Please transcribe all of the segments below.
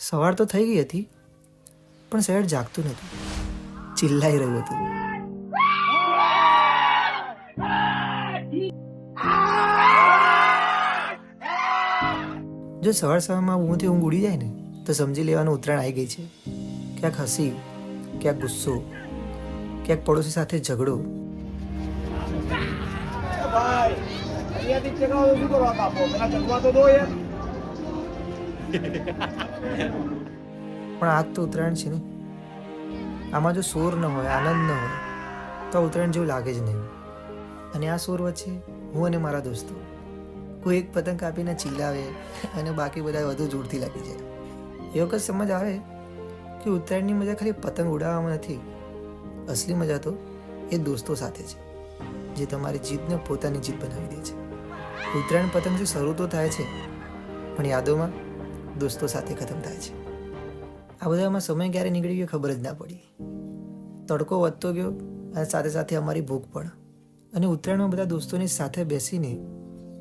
સવાર તો થઈ ગઈ હતી, પણ શહેર જાગતું નહોતું, ચિલ્લાઈ રહ્યું હતું. જો સવાર સવારમાં ઊંઘથી ઊંઘ ઉડી જાય ને તો સમજી લેવાનું ઉત્તરાયણ આવી ગઈ છે. ક્યાંક હસી, ક્યાંક ગુસ્સો, ક્યાંક પડોશી સાથે ઝઘડો. પણ આજ તો ઉત્તરાયણ છે ને, આમાં જો શોર ન હોય, આનંદ ન હોય તો ઉત્તરાયણ જેવું લાગે જ નહીં. અને આ શોર વચ્ચે હું અને મારા દોસ્તો કોઈ એક પતંગ કાપીને ચિલ્લાવે અને બાકી બધા વધુ જોરથી લાગી જાય. એ વખત સમજ આવે કે ઉત્તરાયણની મજા ખાલી પતંગ ઉડાવવામાં નથી, અસલી મજા તો એ દોસ્તો સાથે છે જે તમારી જીતને પોતાની જીત બનાવી દે છે. ઉત્તરાયણ પતંગથી શરૂ તો થાય છે, પણ યાદોમાં દોસ્તો સાથે ખતમ થાય છે. આ બધામાં સમય ક્યારે નીકળી ગયો ખબર જ ના પડી. તડકો વધતો ગયો અને સાથે સાથે અમારી ભૂખ પણ. અને ઉત્તરાયણમાં બધા દોસ્તોની સાથે બેસીને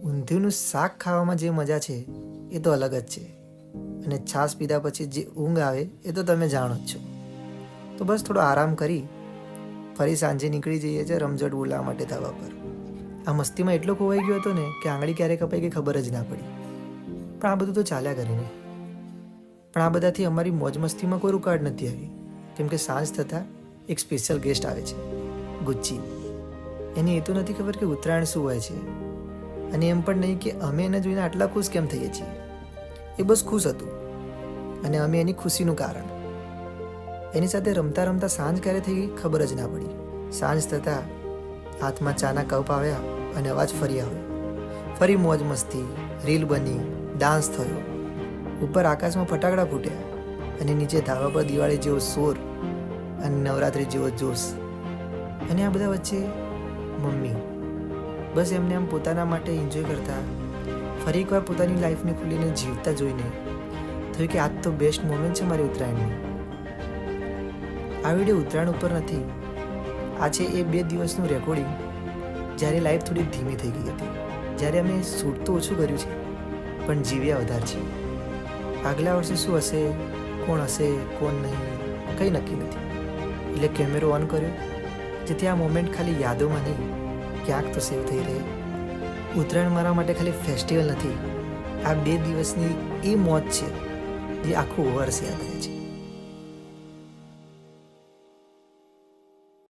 ઊંધિયુંનું શાક ખાવામાં જે મજા છે એ તો અલગ જ છે. અને છાશ પીધા પછી જે ઊંઘ આવે એ તો તમે જાણો જ છો. તો બસ થોડો આરામ કરી ફરી સાંજે નીકળી જઈએ છીએ રમઝટ બોલાવવા માટે ધાબા પર. આ મસ્તીમાં એટલો ખોવાઈ ગયો હતો ને કે આંગળી ક્યારે કપાઈ ગઈ ખબર જ ના પડી. પણ આ બધું તો ચાલ્યા કરીને. પણ આ બધાથી અમારી મોજ મસ્તીમાં કોઈ રૂકાવટ નથી આવી, કેમ કે સાંજ થતાં એક સ્પેશિયલ ગેસ્ટ આવે છે, ગુચ્ચી. એને એ તો નથી ખબર કે ઉત્તરાયણ શું હોય છે, અને એમ પણ નહીં કે અમે એને જોઈને આટલા ખુશ કેમ થઈએ છીએ. એ બસ ખુશ હતું અને અમે એની ખુશીનું કારણ. એની સાથે રમતા રમતા સાંજ ક્યારે થઈ ગઈ ખબર જ ના પડી. સાંજ થતાં હાથમાં ચાના કપ આવ્યા અને અવાજ ફરી આવ્યો. ફરી મોજ મસ્તી, રીલ બની, ડાન્સ થયો, ઉપર આકાશમાં ફટાકડા ફૂટ્યા અને નીચે ધાબા પર દિવાળી જેવો શોર અને નવરાત્રિ જેવો જોશ. અને આ બધા વચ્ચે મમ્મી બસ એમને આમ પોતાના માટે એન્જોય કરતા ફરી એકવાર પોતાની લાઈફને ખુલીને જીવતા જોઈને થયું કે આજ તો બેસ્ટ મોમેન્ટ છે મારી ઉત્તરાયણની. આ વિડીયો ઉત્તરાયણ ઉપર નથી, આ છે એ 2 દિવસનું રેકોર્ડિંગ જ્યારે લાઈફ થોડી ધીમી થઈ ગઈ હતી, જ્યારે અમે શૂટ તો ઓછું કર્યું છે પણ જીવ્યા વધારે છે. આગલા વર્ષે શું હશે, કોણ હશે, કોણ નહીં, કંઈ નક્કી નથી. એટલે કેમેરો ઓન કર્યો જેથી આ મોમેન્ટ ખાલી યાદોમાં નહીં ક્યાંક તો સેવ થઈ રહે. ઉત્તરાયણ મારા માટે ખાલી ફેસ્ટિવલ નથી, આ 2 દિવસની એ મોજ છે જે આખું વર્ષ યાદ રહે છે.